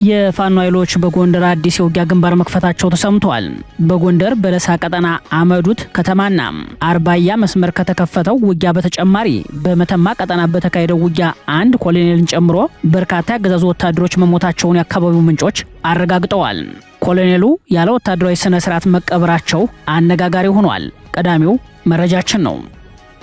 የፋኖ ኃይሎች በጎንደር አዲስ የውጊያ ግንባር መክፈታቸው ተሰምቷል። በጎንደር በለሳ ቀጠና አመዱት ከተማና አርባያ መስመር ከተከፈተው ውጊያ በተጨማሪ በመተማ ቀጠና በተካሄደው ውጊያ አንድ ኮሎኔልን ጨምሮ በርካታ ያገዛዙ ወታደሮች መሞታቸውን የአካባቢው ምንጮች አረጋግጠዋል። ኮሎኔሉ ያለ ወታደራዊ ስነ ስርዓት መቀበራቸው አነጋጋሪ ሆኗል። ቀዳሚው መረጃችን ነው።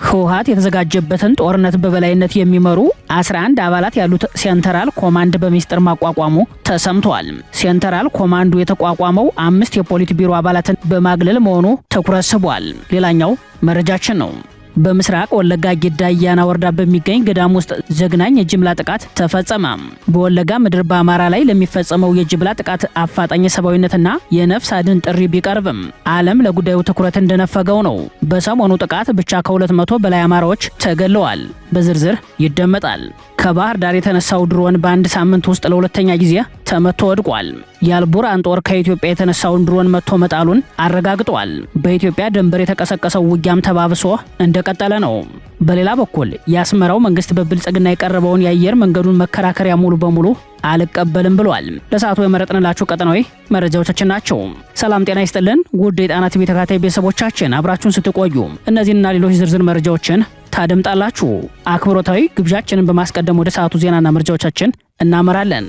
ህወሓት የተዘጋጀበትን ጦርነት በበላይነት የሚመሩ 11 አባላት ያሉት ሴንትራል ኮማንድ በሚስጥር ማቋቋሙ ተሰምቷል። ሴንትራል ኮማንዱ የተቋቋመው 5 የፖሊት ቢሮ አባላትን በማግለል መሆኑ ትኩረት ስቧል። ሌላኛው መረጃችን ነው። በምስራቅ ወለጋ ጊዳ አያና ወረዳ በሚገኝ ገዳም ውስጥ ዘግናኝ የጅምላ ጥቃት ተፈጸመ። በወለጋ ምድር በአማራ ላይ ለሚፈጸመው የጅምላ ጥቃት አፋጣኝ ሰብአዊነትና የነፍስ አድን ጥሪ ቢቀርብም ዓለም ለጉዳዩ ትኩረት እንደነፈገው ነው። በሰሞኑ ጥቃት ብቻ ከ200 በላይ አማራዎች ተገለዋል። በዝርዝር ይደመጣል። ከባህር ዳር የተነሳው ድሮን በአንድ ሳምንት ውስጥ ለሁለተኛ ጊዜ ተመቶ ወድቋል። የአልቡርሃን ጦር ከኢትዮጵያ የተነሳውን ድሮን መቶ መጣሉን አረጋግጧል። በኢትዮጵያ ድንበር የተቀሰቀሰው ውጊያም ተባብሶ እንደቀጠለ ነው። በሌላ በኩል የአስመራው መንግስት በብልጽግና የቀረበውን የአየር መንገዱን መከራከሪያ ሙሉ በሙሉ አልቀበልም ብሏል። ለሰዓቱ የመረጥንላችሁ ቀጠናዊ መረጃዎቻችን ናቸው። ሰላም ጤና ይስጥልን ውድ የጣና ቲቪ ተከታታይ ቤተሰቦቻችን፣ አብራችሁን ስትቆዩ እነዚህና ሌሎች ዝርዝር መረጃዎችን ታደምጣላችሁ። አክብሮታዊ ግብዣችንን በማስቀደም ወደ ሰዓቱ ዜናና መረጃዎቻችን እናመራለን።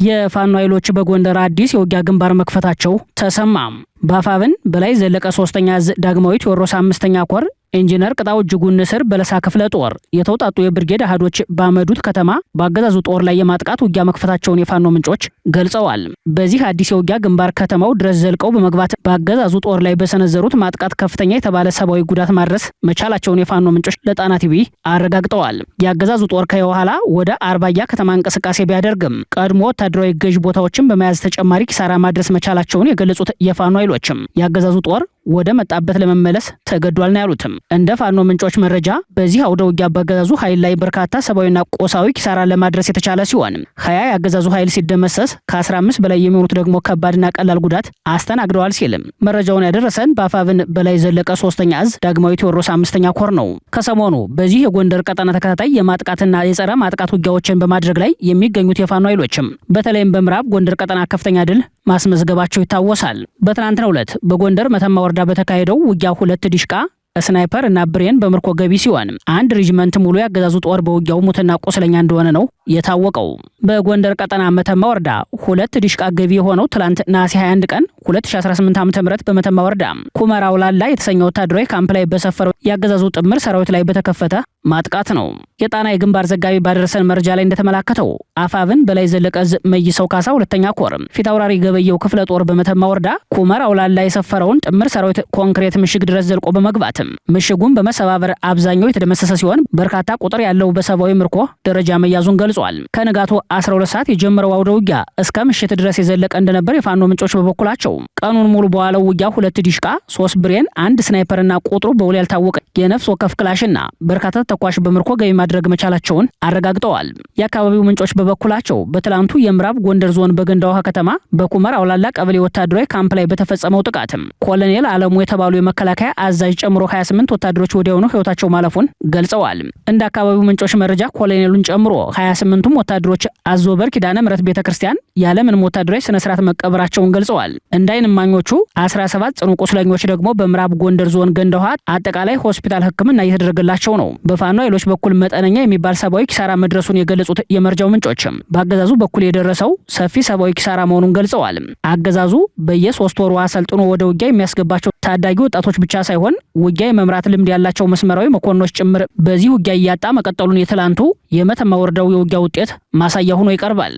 የፋኖ ኃይሎች በጎንደር አዲስ የውጊያ ግንባር መክፈታቸው ተሰማ። በአፋብን በላይ ዘለቀ 3ኛ ዕዝ ዳግማዊ ቴዎድሮስ 5ኛ ኮር ኢንጂነር ቅጣው እጅጉን ንስር በለሳ ክፍለ ጦር የተውጣጡ የብርጌድ አህዶች ባመዱት ከተማ በአገዛዙ ጦር ላይ የማጥቃት ውጊያ መክፈታቸውን የፋኖ ምንጮች ገልጸዋል። በዚህ አዲስ የውጊያ ግንባር ከተማው ድረስ ዘልቀው በመግባት በአገዛዙ ጦር ላይ በሰነዘሩት ማጥቃት ከፍተኛ የተባለ ሰብአዊ ጉዳት ማድረስ መቻላቸውን የፋኖ ምንጮች ለጣና ቲቪ አረጋግጠዋል። የአገዛዙ ጦር ከየኋላ ወደ አርባያ ከተማ እንቅስቃሴ ቢያደርግም ቀድሞ ወታደራዊ ገዥ ቦታዎችን በመያዝ ተጨማሪ ኪሳራ ማድረስ መቻላቸውን የገለጹት የፋኖ ኃይሎችም የአገዛዙ ጦር ወደ መጣበት ለመመለስ ተገዷል ነው ያሉትም። እንደ ፋኖ ምንጮች መረጃ በዚህ አውደ ውጊያ በአገዛዙ ኃይል ላይ በርካታ ሰብአዊና ቆሳዊ ኪሳራ ለማድረስ የተቻለ ሲሆን 20 የአገዛዙ ኃይል ሲደመሰስ ከ15 በላይ የሚሆኑት ደግሞ ከባድና ቀላል ጉዳት አስተናግደዋል ሲልም መረጃውን ያደረሰን በአፋብን በላይ ዘለቀ 3ኛ ዕዝ ዳግማዊ ቴዎድሮስ 5ኛ ኮር ነው። ከሰሞኑ በዚህ የጎንደር ቀጠና ተከታታይ የማጥቃትና የጸረ ማጥቃት ውጊያዎችን በማድረግ ላይ የሚገኙት የፋኖ ኃይሎችም በተለይም በምዕራብ ጎንደር ቀጠና ከፍተኛ ድል ማስመዝገባቸው ይታወሳል። በትናንትናው ዕለት በጎንደር መተማ ወረዳ በተካሄደው ውጊያ 2 ዲሽቃ ስናይፐር እና ብሬን በምርኮ ገቢ ሲሆን አንድ ሪጅመንት ሙሉ ያገዛዙ ጦር በውጊያው ሙትና ቆስለኛ እንደሆነ ነው የታወቀው። በጎንደር ቀጠና መተማ ወረዳ 2 ዲሽቃ ገቢ የሆነው ትላንት ነሐሴ 21 ቀን 2018 ዓ.ም በመተማ ወረዳ ኩመራ አውላላ የተሰኘው ወታደራዊ ካምፕ ላይ በሰፈረው ያገዛዙ ጥምር ሰራዊት ላይ በተከፈተ ማጥቃት ነው። የጣና የግንባር ዘጋቢ ባደረሰን መረጃ ላይ እንደተመላከተው አፋብን በላይ ዘለቀ ዕዝ መይሰው ካሳ 2ኛ ኮር ፊት አውራሪ ገበየው ክፍለ ጦር በመተማ ወረዳ ኩመራ አውላላ የሰፈረውን ጥምር ሰራዊት ኮንክሪት ምሽግ ድረስ ዘልቆ በመግባት ምሽጉን በመሰባበር አብዛኛው የተደመሰሰ ሲሆን በርካታ ቁጥር ያለው በሰብአዊ ምርኮ ደረጃ መያዙን ገልጿል። ከንጋቱ 12 ሰዓት የጀመረው አውደ ውጊያ እስከ ምሽት ድረስ የዘለቀ እንደነበር የፋኖ ምንጮች በበኩላቸው ቀኑን ሙሉ በዋለው ውጊያ 2 ዲሽቃ፣ 3 ብሬን፣ 1 ስናይፐርና ቁጥሩ በውል ያልታወቀ የነፍስ ወከፍ ክላሽና በርካታ ተኳሽ በምርኮ ገቢ ማድረግ መቻላቸውን አረጋግጠዋል። የአካባቢው ምንጮች በበኩላቸው በትላንቱ የምዕራብ ጎንደር ዞን በገንዳ ውሃ ከተማ በኩመር አውላላ ቀበሌ ወታደራዊ ካምፕ ላይ በተፈጸመው ጥቃትም ኮሎኔል አለሙ የተባሉ የመከላከያ አዛዥ ጨምሮ 28 ወታደሮች ወዲያውኑ ህይወታቸው ማለፉን ገልጸዋል። እንደ አካባቢው ምንጮች መረጃ ኮሎኔሉን ጨምሮ 28ቱም ወታደሮች አዞበር ኪዳነ ምሕረት ቤተክርስቲያን ያለምንም ወታደራዊ ስነ ስርዓት መቀበራቸውን ገልጸዋል። እንደ ዓይን እማኞቹ 17 ጽኑ ቁስለኞች ደግሞ በምዕራብ ጎንደር ዞን ገንዳ ውሃ አጠቃላይ ሆስፒታል ሕክምና እየተደረገላቸው ነው። በፋኖ ኃይሎች በኩል መጠነኛ የሚባል ሰብአዊ ኪሳራ መድረሱን የገለጹት የመረጃው ምንጮችም በአገዛዙ በኩል የደረሰው ሰፊ ሰብአዊ ኪሳራ መሆኑን ገልጸዋል። አገዛዙ በየ3 ወሩ አሰልጥኖ ወደ ውጊያ የሚያስገባቸው ታዳጊ ወጣቶች ብቻ ሳይሆን ውጊያ የመምራት ልምድ ያላቸው መስመራዊ መኮንኖች ጭምር በዚህ ውጊያ እያጣ መቀጠሉን የትላንቱ የመተማ ወረዳው የውጊያ ውጤት ማሳያ ሆኖ ይቀርባል።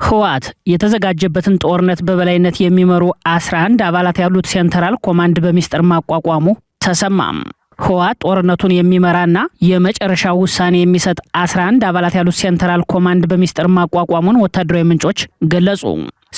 ህወሓት የተዘጋጀበትን ጦርነት በበላይነት የሚመሩ 11 አባላት ያሉት ሴንትራል ኮማንድ በሚስጥር ማቋቋሙ ተሰማም። ህወሓት ጦርነቱን የሚመራና የመጨረሻ ውሳኔ የሚሰጥ 11 አባላት ያሉት ሴንትራል ኮማንድ በሚስጥር ማቋቋሙን ወታደራዊ ምንጮች ገለጹ።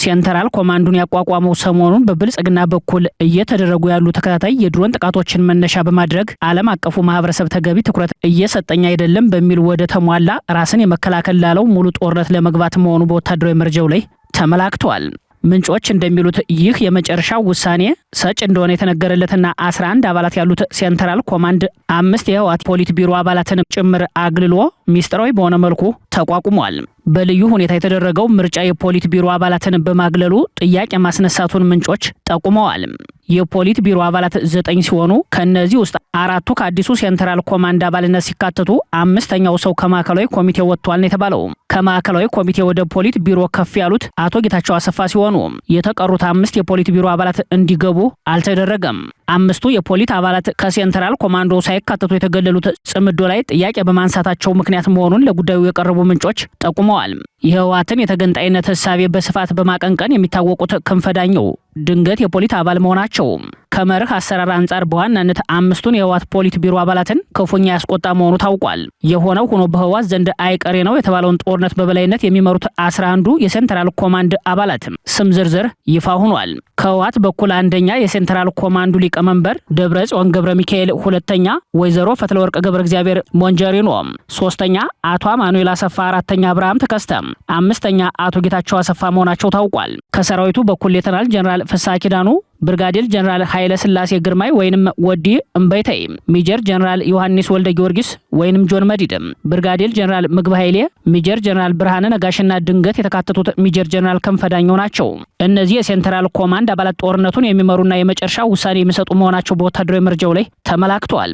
ሴንትራል ኮማንዱን ያቋቋመው ሰሞኑን በብልጽግና በኩል እየተደረጉ ያሉ ተከታታይ የድሮን ጥቃቶችን መነሻ በማድረግ ዓለም አቀፉ ማህበረሰብ ተገቢ ትኩረት እየሰጠኝ አይደለም በሚል ወደ ተሟላ ራስን የመከላከል ላለው ሙሉ ጦርነት ለመግባት መሆኑ በወታደራዊ መረጃው ላይ ተመላክቷል። ምንጮች እንደሚሉት ይህ የመጨረሻው ውሳኔ ሰጭ እንደሆነ የተነገረለትና 11 አባላት ያሉት ሴንትራል ኮማንድ 5 የህወሓት ፖሊት ቢሮ አባላትን ጭምር አግልሎ ሚስጥራዊ በሆነ መልኩ ተቋቁሟል። በልዩ ሁኔታ የተደረገው ምርጫ የፖሊት ቢሮ አባላትን በማግለሉ ጥያቄ ማስነሳቱን ምንጮች ጠቁመዋል። የፖሊት ቢሮ አባላት 9 ሲሆኑ ከነዚህ ውስጥ 4ቱ ከአዲሱ ሴንትራል ኮማንድ አባልነት ሲካተቱ 5ኛው ሰው ከማዕከላዊ ኮሚቴ ወጥቷል ነው የተባለው። ከማዕከላዊ ኮሚቴ ወደ ፖሊት ቢሮ ከፍ ያሉት አቶ ጌታቸው አሰፋ ሲሆኑ የተቀሩት 5 የፖሊት ቢሮ አባላት እንዲገቡ አልተደረገም። 5ቱ የፖሊት አባላት ከሴንትራል ኮማንዶ ሳይካተቱ የተገለሉት ጽምዶ ላይ ጥያቄ በማንሳታቸው ምክንያት መሆኑን ለጉዳዩ የቀረቡ ምንጮች ጠቁመዋል። የህወሓትን የተገንጣይነት ህሳቤ በስፋት በማቀንቀን የሚታወቁት ክንፈ ዳኘው ድንገት የፖሊት አባል መሆናቸው ከመርህ አሰራር አንጻር በዋናነት 5ቱን የህወሓት ፖሊት ቢሮ አባላትን ክፉኛ ያስቆጣ መሆኑ ታውቋል። የሆነው ሆኖ በህወሓት ዘንድ አይቀሬ ነው የተባለውን ጦርነት በበላይነት የሚመሩት 11ዱ የሴንትራል ኮማንድ አባላት ስም ዝርዝር ይፋ ሆኗል። ከህወሓት በኩል አንደኛ የሴንትራል ኮማንዱ ሊቀመንበር ደብረጽዮን ገብረ ሚካኤል፣ ሁለተኛ ወይዘሮ ፈትለወርቅ ገብረ እግዚአብሔር ሞንጀሪኖ፣ ሶስተኛ አቶ አማኑኤል አሰፋ፣ አራተኛ አብርሃም ተከስተ፣ 5ኛ አቶ ጌታቸው አሰፋ መሆናቸው ታውቋል። ከሰራዊቱ በኩል ሌተናል ጀነራል ፍስሐ ኪዳኑ፣ ብርጋዴር ጀነራል ኃይለ ስላሴ ግርማይ ወይንም ወዲ እምበይተይ፣ ሜጀር ጀነራል ዮሐንስ ወልደ ጊዮርጊስ ወይንም ጆን መዲድ፣ ብርጋዴር ጀነራል ምግብ ኃይሌ፣ ሜጀር ጀነራል ብርሃነ ነጋሽና ድንገት የተካተቱት ሜጀር ጀነራል ክንፈ ዳኘው ናቸው። እነዚህ የሴንትራል ኮማንድ አባላት ጦርነቱን የሚመሩና የመጨረሻ ውሳኔ የሚሰጡ መሆናቸው በወታደራዊ መረጃው ላይ ተመላክቷል።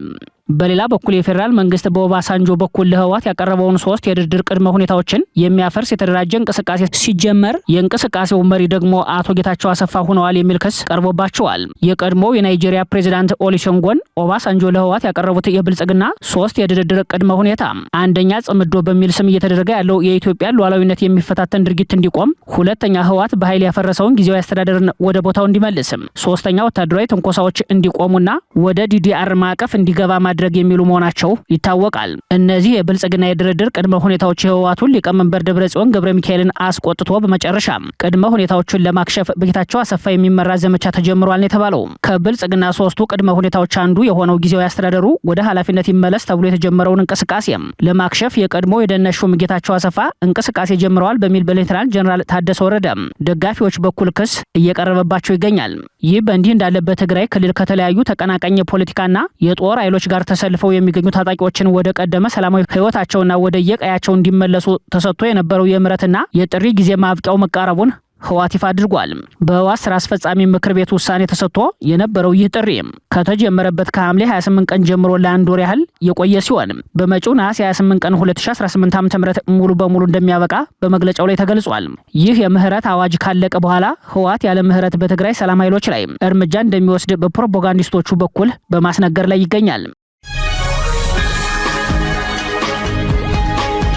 በሌላ በኩል የፌዴራል መንግስት በኦባሳንጆ በኩል ለህወሓት ያቀረበውን 3 የድርድር ቅድመ ሁኔታዎችን የሚያፈርስ የተደራጀ እንቅስቃሴ ሲጀመር የእንቅስቃሴው መሪ ደግሞ አቶ ጌታቸው አሰፋ ሆነዋል የሚል ክስ ቀርቦባቸዋል። የቀድሞው የናይጄሪያ ፕሬዝዳንት ኦሉሴጉን ኦባሳንጆ ለህወሓት ያቀረቡት የብልጽግና 3 የድርድር ቅድመ ሁኔታ አንደኛ ጽምዶ በሚል ስም እየተደረገ ያለው የኢትዮጵያ ሉዓላዊነት የሚፈታተን ድርጊት እንዲቆም፣ ሁለተኛ ህወሓት በኃይል ያፈረሰውን ጊዜያዊ አስተዳደርን ወደ ቦታው እንዲመልስ፣ ሶስተኛ ወታደራዊ ትንኮሳዎች እንዲቆሙና ወደ ዲዲአር ማዕቀፍ እንዲገባ ማድረግ የሚሉ መሆናቸው ይታወቃል። እነዚህ የብልጽግና የድርድር ቅድመ ሁኔታዎች የህወሓቱን ሊቀመንበር ደብረጽዮን ገብረ ሚካኤልን አስቆጥቶ በመጨረሻ ቅድመ ሁኔታዎችን ለማክሸፍ በጌታቸው አሰፋ የሚመራ ዘመቻ ተጀምሯል ነው የተባለው። ከብልጽግና 3ቱ ቅድመ ሁኔታዎች አንዱ የሆነው ጊዜያዊ አስተዳደሩ ወደ ኃላፊነት ይመለስ ተብሎ የተጀመረውን እንቅስቃሴ ለማክሸፍ የቀድሞ የደህንነት ሹም ጌታቸው አሰፋ እንቅስቃሴ ጀምረዋል በሚል በሌተናል ጀነራል ታደሰ ወረደ ደጋፊዎች በኩል ክስ እየቀረበባቸው ይገኛል። ይህ በእንዲህ እንዳለ በትግራይ ክልል ከተለያዩ ተቀናቃኝ የፖለቲካና የጦር ኃይሎች ጋር ተሰልፈው የሚገኙ ታጣቂዎችን ወደ ቀደመ ሰላማዊ ህይወታቸውና ወደ የቀያቸው እንዲመለሱ ተሰጥቶ የነበረው የምህረትና የጥሪ ጊዜ ማብቂያው መቃረቡን ህወሓት ይፋ አድርጓል። በህወሓት ስራ አስፈጻሚ ምክር ቤት ውሳኔ ተሰጥቶ የነበረው ይህ ጥሪ ከተጀመረበት ከሐምሌ 28 ቀን ጀምሮ ለአንድ ወር ያህል የቆየ ሲሆን በመጪው ነሐሴ 28 ቀን 2018 ዓ.ም ሙሉ በሙሉ እንደሚያበቃ በመግለጫው ላይ ተገልጿል። ይህ የምህረት አዋጅ ካለቀ በኋላ ህወሓት ያለ ምህረት በትግራይ ሰላም ኃይሎች ላይ እርምጃ እንደሚወስድ በፕሮፓጋንዲስቶቹ በኩል በማስነገር ላይ ይገኛል።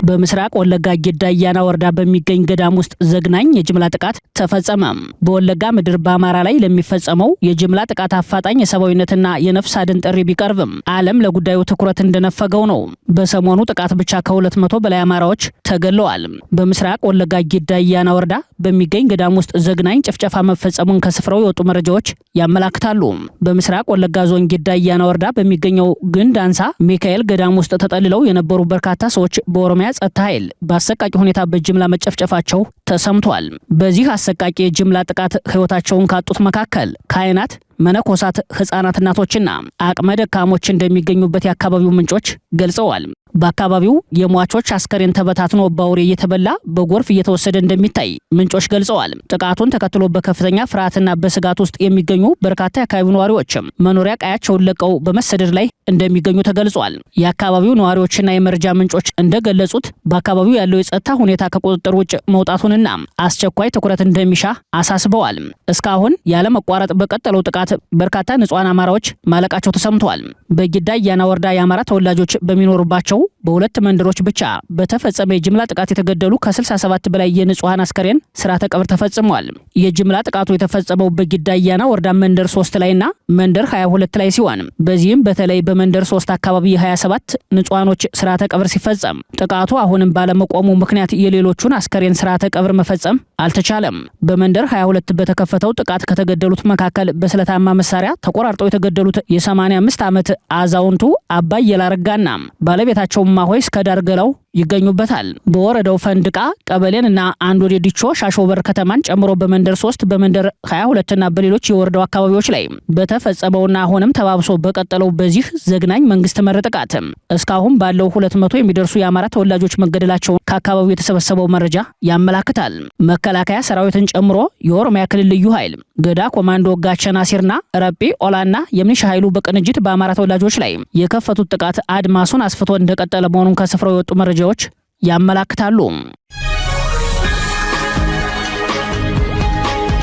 በምስራቅ ወለጋ ጌዳ አያና ወረዳ በሚገኝ ገዳም ውስጥ ዘግናኝ የጅምላ ጥቃት ተፈጸመ። በወለጋ ምድር በአማራ ላይ ለሚፈጸመው የጅምላ ጥቃት አፋጣኝ የሰብአዊነትና የነፍስ አድን ጥሪ ቢቀርብም ዓለም ለጉዳዩ ትኩረት እንደነፈገው ነው። በሰሞኑ ጥቃት ብቻ ከ200 በላይ አማራዎች ተገለዋል። በምስራቅ ወለጋ ጌዳ አያና ወረዳ በሚገኝ ገዳም ውስጥ ዘግናኝ ጭፍጨፋ መፈጸሙን ከስፍራው የወጡ መረጃዎች ያመላክታሉ። በምስራቅ ወለጋ ዞን ጌዳ አያና ወረዳ በሚገኘው ግንዳንሳ ሚካኤል ገዳም ውስጥ ተጠልለው የነበሩ በርካታ ሰዎች በኦሮሚያ ጸጥታ ኃይል በአሰቃቂ ሁኔታ በጅምላ መጨፍጨፋቸው ተሰምቷል። በዚህ አሰቃቂ የጅምላ ጥቃት ህይወታቸውን ካጡት መካከል ካህናት፣ መነኮሳት፣ ህፃናት፣ እናቶችና አቅመ ደካሞች እንደሚገኙበት የአካባቢው ምንጮች ገልጸዋል። በአካባቢው የሟቾች አስከሬን ተበታትኖ በአውሬ እየተበላ በጎርፍ እየተወሰደ እንደሚታይ ምንጮች ገልጸዋል። ጥቃቱን ተከትሎ በከፍተኛ ፍርሃትና በስጋት ውስጥ የሚገኙ በርካታ የአካባቢው ነዋሪዎችም መኖሪያ ቀያቸውን ለቀው በመሰደድ ላይ እንደሚገኙ ተገልጿል። የአካባቢው ነዋሪዎችና የመረጃ ምንጮች እንደገለጹት በአካባቢው ያለው የጸጥታ ሁኔታ ከቁጥጥር ውጭ መውጣቱንና አስቸኳይ ትኩረት እንደሚሻ አሳስበዋል። እስካሁን ያለመቋረጥ በቀጠለው ጥቃት በርካታ ንጹሃን አማራዎች ማለቃቸው ተሰምቷል። በጊዳ አያና ወረዳ የአማራ ተወላጆች በሚኖሩባቸው በሁለት መንደሮች ብቻ በተፈጸመ የጅምላ ጥቃት የተገደሉ ከ67 በላይ የንጹሃን አስከሬን ስርዓተ ቀብር ተፈጽሟል። የጅምላ ጥቃቱ የተፈጸመው በጊዳ አያና ወረዳ መንደር 3 ላይና መንደር 22 ላይ ሲሆን በዚህም በተለይ በመንደር 3 አካባቢ 27 ንጹሃኖች ስርዓተ ቀብር ሲፈጸም ጥቃቱ አሁንም ባለመቆሙ ምክንያት የሌሎቹን አስከሬን ስርዓተ ቀብር መፈጸም አልተቻለም። በመንደር 22 በተከፈተው ጥቃት ከተገደሉት መካከል በስለታማ መሳሪያ ተቆራርጠው የተገደሉት የ85 ዓመት አዛውንቱ አባይ የላረጋና ባለቤታቸው ማሆይ እስከዳር ገላው ይገኙበታል። በወረዳው ፈንድቃ ቀበሌንና አንድ ወደ ዲቾ ሻሾበር ከተማን ጨምሮ በመንደር 3 በመንደር 22 እና በሌሎች የወረዳው አካባቢዎች ላይ በተፈጸመውና አሁንም ተባብሶ በቀጠለው በዚህ ዘግናኝ መንግስት መር ጥቃት እስካሁን ባለው 200 የሚደርሱ የአማራ ተወላጆች መገደላቸውን ከአካባቢው የተሰበሰበው መረጃ ያመላክታል። መከላከያ ሰራዊትን ጨምሮ የኦሮሚያ ክልል ልዩ ኃይል ገዳ ኮማንዶ ጋቸና ሲርና ረጴ ኦላና የሚሊሻ ኃይሉ በቅንጅት በአማራ ተወላጆች ላይ የከፈቱት ጥቃት አድማሱን አስፍቶ እንደቀጠለ መሆኑን ከስፍራው የወጡ መረጃዎች ያመላክታሉ።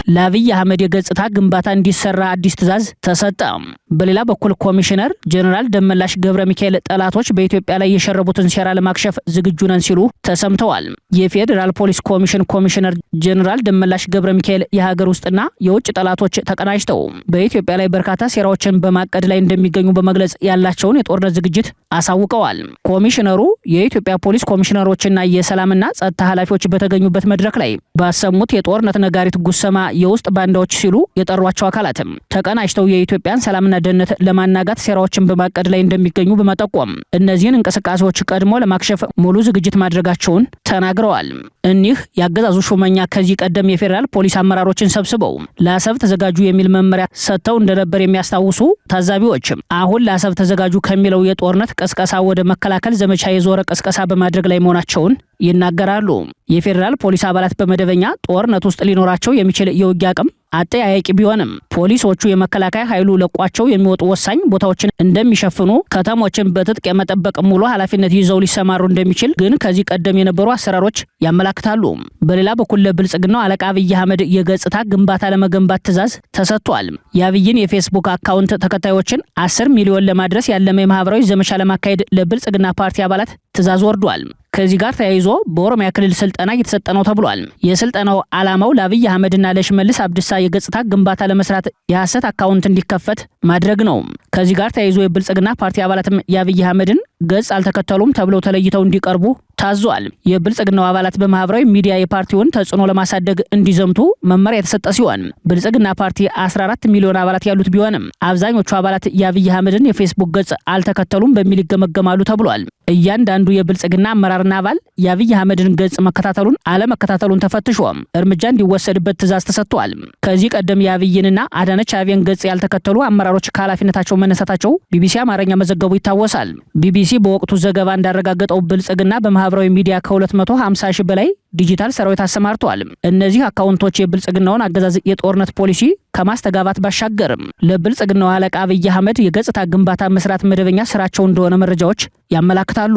ለአብይ አህመድ የገጽታ ግንባታ እንዲሰራ አዲስ ትዕዛዝ ተሰጠ። በሌላ በኩል ኮሚሽነር ጀነራል ደመላሽ ገብረ ሚካኤል ጠላቶች በኢትዮጵያ ላይ የሸረቡትን ሴራ ለማክሸፍ ዝግጁ ነን ሲሉ ተሰምተዋል። የፌዴራል ፖሊስ ኮሚሽን ኮሚሽነር ጀነራል ደመላሽ ገብረ ሚካኤል የሀገር ውስጥና የውጭ ጠላቶች ተቀናጅተው በኢትዮጵያ ላይ በርካታ ሴራዎችን በማቀድ ላይ እንደሚገኙ በመግለጽ ያላቸውን የጦርነት ዝግጅት አሳውቀዋል። ኮሚሽነሩ የኢትዮጵያ ፖሊስ ኮሚሽነሮችና የሰላምና ጸጥታ ኃላፊዎች በተገኙበት መድረክ ላይ ባሰሙት የጦርነት ነጋሪት ጉሰማ የውስጥ ባንዳዎች ሲሉ የጠሯቸው አካላትም ተቀናጅተው የኢትዮጵያን ሰላምና ደህንነት ለማናጋት ሴራዎችን በማቀድ ላይ እንደሚገኙ በመጠቆም እነዚህን እንቅስቃሴዎች ቀድሞ ለማክሸፍ ሙሉ ዝግጅት ማድረጋቸውን ተናግረዋል። እኒህ ያገዛዙ ሹመኛ ከዚህ ቀደም የፌዴራል ፖሊስ አመራሮችን ሰብስበው ለአሰብ ተዘጋጁ የሚል መመሪያ ሰጥተው እንደነበር የሚያስታውሱ ታዛቢዎች አሁን ለአሰብ ተዘጋጁ ከሚለው የጦርነት ቅስቀሳ ወደ መከላከል ዘመቻ የዞረ ቅስቀሳ በማድረግ ላይ መሆናቸውን ይናገራሉ። የፌዴራል ፖሊስ አባላት በመደበኛ ጦርነት ውስጥ ሊኖራቸው የሚችል የውጊያ አቅም አጠያያቂ ቢሆንም ፖሊሶቹ የመከላከያ ኃይሉ ለቋቸው የሚወጡ ወሳኝ ቦታዎችን እንደሚሸፍኑ፣ ከተሞችን በትጥቅ የመጠበቅ ሙሉ ኃላፊነት ይዘው ሊሰማሩ እንደሚችል ግን ከዚህ ቀደም የነበሩ አሰራሮች ያመላክታሉ። በሌላ በኩል ለብልጽግናው አለቃ አብይ አህመድ የገጽታ ግንባታ ለመገንባት ትዕዛዝ ተሰጥቷል። የአብይን የፌስቡክ አካውንት ተከታዮችን 10 ሚሊዮን ለማድረስ ያለመ የማህበራዊ ዘመቻ ለማካሄድ ለብልጽግና ፓርቲ አባላት ትዕዛዝ ወርዷል። ከዚህ ጋር ተያይዞ በኦሮሚያ ክልል ስልጠና እየተሰጠ ነው ተብሏል። የስልጠናው ዓላማው ለአብይ አህመድና ለሽመልስ አብዲሳ የገጽታ ግንባታ ለመስራት የሐሰት አካውንት እንዲከፈት ማድረግ ነው። ከዚህ ጋር ተያይዞ የብልጽግና ፓርቲ አባላትም የአብይ አህመድን ገጽ አልተከተሉም ተብለው ተለይተው እንዲቀርቡ ታዟል። የብልጽግናው አባላት በማህበራዊ ሚዲያ የፓርቲውን ተጽዕኖ ለማሳደግ እንዲዘምቱ መመሪያ የተሰጠ ሲሆን ብልጽግና ፓርቲ 14 ሚሊዮን አባላት ያሉት ቢሆንም አብዛኞቹ አባላት የአብይ አህመድን የፌስቡክ ገጽ አልተከተሉም በሚል ይገመገማሉ ተብሏል። እያንዳንዱ የብልጽግና አመራርና አባል የአብይ አህመድን ገጽ መከታተሉን አለመከታተሉን ተፈትሾ እርምጃ እንዲወሰድበት ትዕዛዝ ተሰጥቷል። ከዚህ ቀደም የአብይንና አዳነች አቤቤን ገጽ ያልተከተሉ አመራሮች ከኃላፊነታቸው መነሳታቸው ቢቢሲ አማርኛ መዘገቡ ይታወሳል። ቢቢሲ በወቅቱ ዘገባ እንዳረጋገጠው ብልጽግና በማህበራዊ ሚዲያ ከ250 ሺህ በላይ ዲጂታል ሰራዊት አሰማርተዋል። እነዚህ አካውንቶች የብልጽግናውን አገዛዝ የጦርነት ፖሊሲ ከማስተጋባት ባሻገርም ለብልጽግናው አለቃ አብይ አህመድ የገጽታ ግንባታ መስራት መደበኛ ስራቸው እንደሆነ መረጃዎች ያመላክታሉ።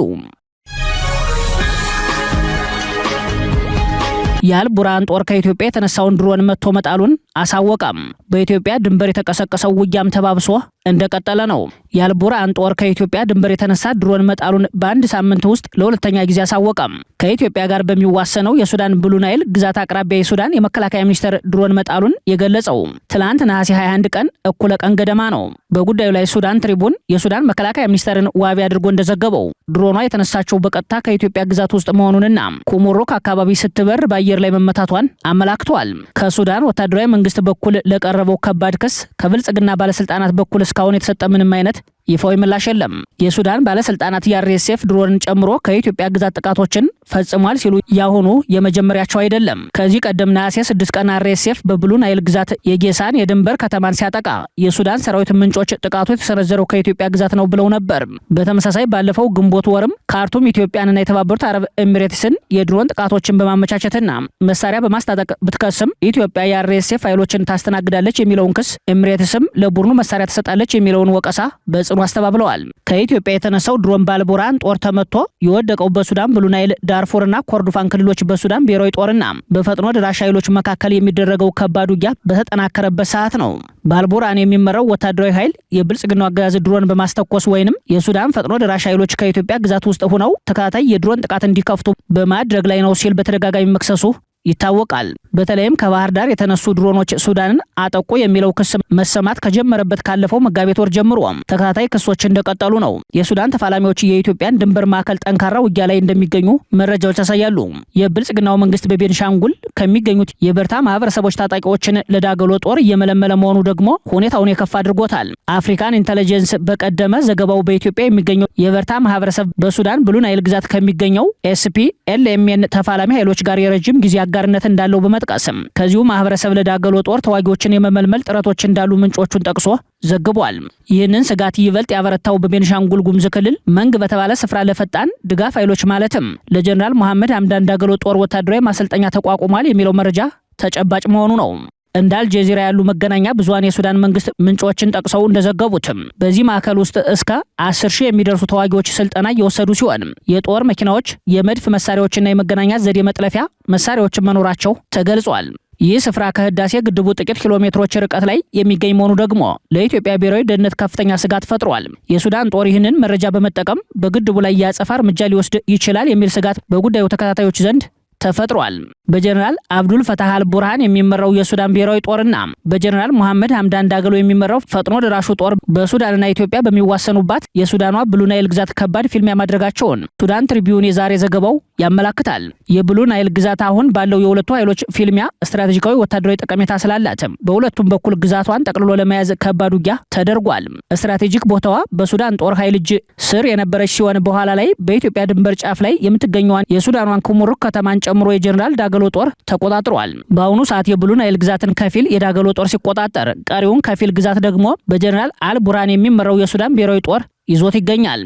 የአልቡርሃን ጦር ከኢትዮጵያ የተነሳውን ድሮን መጥቶ መጣሉን አሳወቀም። በኢትዮጵያ ድንበር የተቀሰቀሰው ውጊያም ተባብሶ እንደቀጠለ ነው። የአልቡርሃን ጦር ከኢትዮጵያ ድንበር የተነሳ ድሮን መጣሉን በአንድ ሳምንት ውስጥ ለሁለተኛ ጊዜ አሳወቀም። ከኢትዮጵያ ጋር በሚዋሰነው የሱዳን ብሉ ናይል ግዛት አቅራቢያ የሱዳን የመከላከያ ሚኒስቴር ድሮን መጣሉን የገለጸው ትላንት ነሐሴ 21 ቀን እኩለ ቀን ገደማ ነው። በጉዳዩ ላይ ሱዳን ትሪቡን የሱዳን መከላከያ ሚኒስቴርን ዋቢ አድርጎ እንደዘገበው ድሮኗ የተነሳቸው በቀጥታ ከኢትዮጵያ ግዛት ውስጥ መሆኑንና ኩሙሩክ አካባቢ ስትበር በአየር ላይ መመታቷን አመላክቷል። ከሱዳን ወታደራዊ መንግስት በኩል ለቀረበው ከባድ ክስ ከብልጽግና ባለስልጣናት በኩል እስካሁን የተሰጠ ምንም አይነት ይፋዊ ምላሽ የለም። የሱዳን ባለስልጣናት የአርኤስኤፍ ድሮንን ጨምሮ ከኢትዮጵያ ግዛት ጥቃቶችን ፈጽሟል ሲሉ ያሁኑ የመጀመሪያቸው አይደለም። ከዚህ ቀደም ነሐሴ 6 ቀን አርኤስኤፍ በብሉ ናይል ግዛት የጌሳን የድንበር ከተማን ሲያጠቃ የሱዳን ሰራዊት ምንጮች ጥቃቱ የተሰነዘረው ከኢትዮጵያ ግዛት ነው ብለው ነበር። በተመሳሳይ ባለፈው ግንቦት ወርም ካርቱም ኢትዮጵያንና የተባበሩት አረብ ኤሚሬትስን የድሮን ጥቃቶችን በማመቻቸትና መሳሪያ በማስታጠቅ ብትከስም ኢትዮጵያ የአርኤስኤፍ ኃይሎችን ታስተናግዳለች የሚለውን ክስ ኤሚሬትስም ለቡድኑ መሳሪያ ትሰጣለች የሚለውን ወቀሳ በጽኑ አስተባብለዋል። ከኢትዮጵያ የተነሳው ድሮን በአልቡርሃን ጦር ተመቶ የወደቀው በሱዳን ብሉ ናይል፣ ዳርፉርና ኮርዶፋን ክልሎች በሱዳን ብሔራዊ ጦርና በፈጥኖ ደራሽ ኃይሎች መካከል የሚደረገው ከባድ ውጊያ በተጠናከረበት ሰዓት ነው። በአልቡርሃን የሚመራው ወታደራዊ ኃይል የብልጽግናው አገዛዝ ድሮን በማስተኮስ ወይንም የሱዳን ፈጥኖ ደራሽ ኃይሎች ከኢትዮጵያ ግዛት ውስጥ ሆነው ተከታታይ የድሮን ጥቃት እንዲከፍቱ በማድረግ ላይ ነው ሲል በተደጋጋሚ መክሰሱ ይታወቃል። በተለይም ከባህር ዳር የተነሱ ድሮኖች ሱዳንን አጠቁ የሚለው ክስ መሰማት ከጀመረበት ካለፈው መጋቢት ወር ጀምሮ ተከታታይ ክሶች እንደቀጠሉ ነው። የሱዳን ተፋላሚዎች የኢትዮጵያን ድንበር ማዕከል ጠንካራ ውጊያ ላይ እንደሚገኙ መረጃዎች ያሳያሉ። የብልጽግናው መንግስት በቤንሻንጉል ከሚገኙት የበርታ ማህበረሰቦች ታጣቂዎችን ለዳገሎ ጦር እየመለመለ መሆኑ ደግሞ ሁኔታውን የከፋ አድርጎታል። አፍሪካን ኢንተለጀንስ በቀደመ ዘገባው በኢትዮጵያ የሚገኘው የበርታ ማህበረሰብ በሱዳን ብሉ ናይል ግዛት ከሚገኘው SPLMN ተፋላሚ ኃይሎች ጋር የረጅም ጊዜ አጋርነት እንዳለው በመጥቀስም ከዚሁ ማህበረሰብ ለዳገሎ ጦር ተዋጊዎችን የመመልመል ጥረቶች እንዳሉ ምንጮቹን ጠቅሶ ዘግቧል። ይህንን ስጋት ይበልጥ ያበረታው በቤንሻንጉል ጉሙዝ ክልል መንግ በተባለ ስፍራ ለፈጣን ድጋፍ ኃይሎች ማለትም ለጀነራል መሐመድ ሐምዳን ዳገሎ ጦር ወታደራዊ ማሰልጠኛ ተቋቁሟል የሚለው መረጃ ተጨባጭ መሆኑ ነው። እንደ አልጀዚራ ያሉ መገናኛ ብዙሃን የሱዳን መንግስት ምንጮችን ጠቅሰው እንደዘገቡትም በዚህ ማዕከል ውስጥ እስከ 10,000 የሚደርሱ ተዋጊዎች ስልጠና እየወሰዱ ሲሆን የጦር መኪናዎች፣ የመድፍ መሳሪያዎችና የመገናኛ ዘዴ መጥለፊያ መሳሪያዎች መኖራቸው ተገልጿል። ይህ ስፍራ ከህዳሴ ግድቡ ጥቂት ኪሎ ሜትሮች ርቀት ላይ የሚገኝ መሆኑ ደግሞ ለኢትዮጵያ ብሔራዊ ደህንነት ከፍተኛ ስጋት ፈጥሯል። የሱዳን ጦር ይህንን መረጃ በመጠቀም በግድቡ ላይ የአጸፋ እርምጃ ሊወስድ ይችላል የሚል ስጋት በጉዳዩ ተከታታዮች ዘንድ ተፈጥሯል። በጀነራል አብዱል ፈታህ አልቡርሃን የሚመራው የሱዳን ብሔራዊ ጦርና በጀነራል መሐመድ ሐምዳን ዳገሎ የሚመራው ፈጥኖ ደራሹ ጦር በሱዳንና ኢትዮጵያ በሚዋሰኑባት የሱዳኗ ብሉ ናይል ግዛት ከባድ ፊልሚያ ማድረጋቸውን ሱዳን ትሪቢዩን የዛሬ ዘገባው ያመላክታል። የብሉ ናይል ግዛት አሁን ባለው የሁለቱ ኃይሎች ፊልሚያ ስትራቴጂካዊ ወታደራዊ ጠቀሜታ ስላላትም በሁለቱም በኩል ግዛቷን ጠቅልሎ ለመያዝ ከባድ ውጊያ ተደርጓል። ስትራቴጂክ ቦታዋ በሱዳን ጦር ኃይል እጅ ስር የነበረች ሲሆን በኋላ ላይ በኢትዮጵያ ድንበር ጫፍ ላይ የምትገኘዋን የሱዳኗን ኩሙሩክ ከተማን ጨምሮ የጀነራል ዳገሎ ጦር ተቆጣጥሯል። በአሁኑ ሰዓት የብሉ ናይል ግዛትን ከፊል የዳገሎ ጦር ሲቆጣጠር፣ ቀሪውን ከፊል ግዛት ደግሞ በጀነራል አልቡርሃን የሚመራው የሱዳን ብሔራዊ ጦር ይዞት ይገኛል።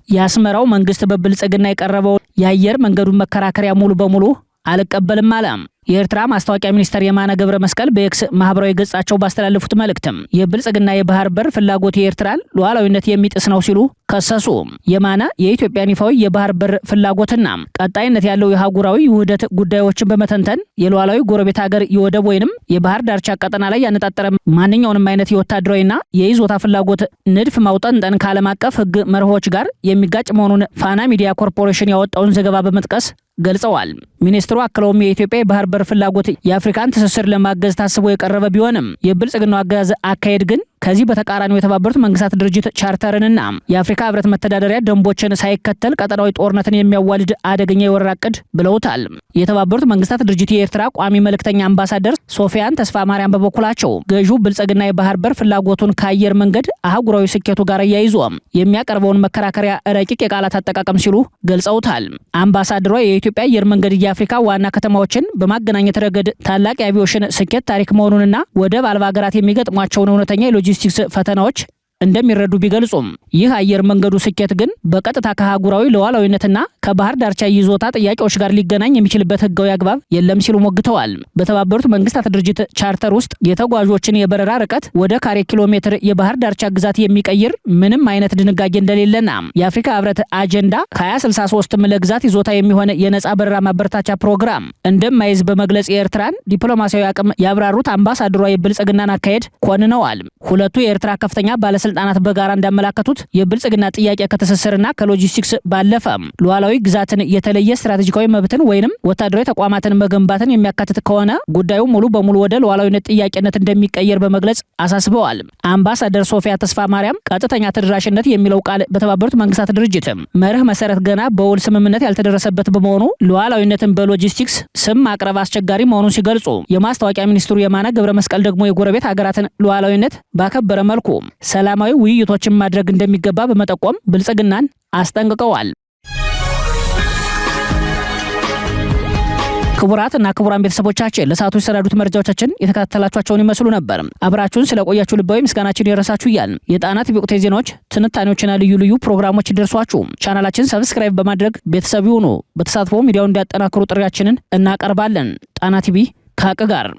የአስመራው መንግስት በብልጽግና የቀረበው የአየር መንገዱን መከራከሪያ ሙሉ በሙሉ አልቀበልም አለ። የኤርትራ ማስታወቂያ ሚኒስተር የማነ ገብረ መስቀል በኤክስ ማህበራዊ ገጻቸው ባስተላለፉት መልእክትም የብልጽግና የባህር በር ፍላጎት የኤርትራን ሉዓላዊነት የሚጥስ ነው ሲሉ ከሰሱ። የማነ የኢትዮጵያን ይፋዊ የባህር በር ፍላጎትና ቀጣይነት ያለው የአህጉራዊ ውህደት ጉዳዮችን በመተንተን የሉዓላዊ ጎረቤት ሀገር የወደብ ወይንም የባህር ዳርቻ ቀጠና ላይ ያነጣጠረ ማንኛውንም አይነት የወታደራዊና የይዞታ ፍላጎት ንድፍ ማውጠንጠን ከዓለም አቀፍ ሕግ መርሆች ጋር የሚጋጭ መሆኑን ፋና ሚዲያ ኮርፖሬሽን ያወጣውን ዘገባ በመጥቀስ ገልጸዋል። ሚኒስትሩ አክለውም የኢትዮጵያ የባህር በር ፍላጎት የአፍሪካን ትስስር ለማገዝ ታስቦ የቀረበ ቢሆንም የብልጽግናው አገዛዝ አካሄድ ግን ከዚህ በተቃራኒው የተባበሩት መንግስታት ድርጅት ቻርተርንና የአፍሪካ ህብረት መተዳደሪያ ደንቦችን ሳይከተል ቀጠናዊ ጦርነትን የሚያዋልድ አደገኛ የወረራ ዕቅድ ብለውታል። የተባበሩት መንግስታት ድርጅት የኤርትራ ቋሚ መልእክተኛ አምባሳደር ሶፊያን ተስፋ ማርያም በበኩላቸው ገዢው ብልጽግና የባህር በር ፍላጎቱን ከአየር መንገድ አህጉራዊ ስኬቱ ጋር እያይዞ የሚያቀርበውን መከራከሪያ ረቂቅ የቃላት አጠቃቀም ሲሉ ገልጸውታል። አምባሳደሯ የኢትዮጵያ አየር መንገድ የአፍሪካ ዋና ከተማዎችን በማገናኘት ረገድ ታላቅ የአቪዬሽን ስኬት ታሪክ መሆኑንና ወደብ አልባ ሀገራት የሚገጥሟቸውን እውነተኛ ሎጂስቲክስ ፈተናዎች እንደሚረዱ ቢገልጹም ይህ አየር መንገዱ ስኬት ግን በቀጥታ ከአህጉራዊ ሉዓላዊነትና ከባህር ዳርቻ ይዞታ ጥያቄዎች ጋር ሊገናኝ የሚችልበት ህጋዊ አግባብ የለም ሲሉ ሞግተዋል። በተባበሩት መንግስታት ድርጅት ቻርተር ውስጥ የተጓዦችን የበረራ ርቀት ወደ ካሬ ኪሎ ሜትር የባህር ዳርቻ ግዛት የሚቀይር ምንም አይነት ድንጋጌ እንደሌለና የአፍሪካ ህብረት አጀንዳ 2063 ለግዛት ይዞታ የሚሆን የነጻ በረራ ማበረታቻ ፕሮግራም እንደማይዝ በመግለጽ የኤርትራን ዲፕሎማሲያዊ አቅም ያብራሩት አምባሳደሯ የብልጽግናን አካሄድ ኮንነዋል። ሁለቱ የኤርትራ ከፍተኛ ባለስልጣናት በጋራ እንዳመላከቱት የብልጽግና ጥያቄ ከትስስርና ከሎጂስቲክስ ባለፈ ሉዓላዊ ግዛትን የተለየ ስትራቴጂካዊ መብትን ወይንም ወታደራዊ ተቋማትን መገንባትን የሚያካትት ከሆነ ጉዳዩ ሙሉ በሙሉ ወደ ሉዓላዊነት ጥያቄነት እንደሚቀየር በመግለጽ አሳስበዋል። አምባሳደር ሶፊያ ተስፋ ማርያም ቀጥተኛ ተደራሽነት የሚለው ቃል በተባበሩት መንግስታት ድርጅት መርህ መሰረት ገና በውል ስምምነት ያልተደረሰበት በመሆኑ ሉዓላዊነትን በሎጂስቲክስ ስም ማቅረብ አስቸጋሪ መሆኑን ሲገልጹ፣ የማስታወቂያ ሚኒስትሩ የማነ ገብረ መስቀል ደግሞ የጎረቤት ሀገራትን ሉዓላዊነት ባከበረ መልኩ ሰላማዊ ውይይቶችን ማድረግ እንደሚገባ በመጠቆም ብልጽግናን አስጠንቅቀዋል። ክቡራትና ክቡራን ቤተሰቦቻችን ለሰዓቱ የሰናዱት መረጃዎቻችን የተከታተላችኋቸውን ይመስሉ ነበር። አብራችሁን ስለቆያችሁ ልባዊ ምስጋናችን ይድረሳችሁ እያልን የጣና ቲቪ ወቅታዊ ዜናዎች፣ ትንታኔዎችና ልዩ ልዩ ፕሮግራሞች ይደርሷችሁ ቻናላችን ሰብስክራይብ በማድረግ ቤተሰብ ይሁኑ። በተሳትፎ ሚዲያውን እንዲያጠናክሩ ጥሪያችንን እናቀርባለን። ጣና ቲቪ ከሀቅ ጋር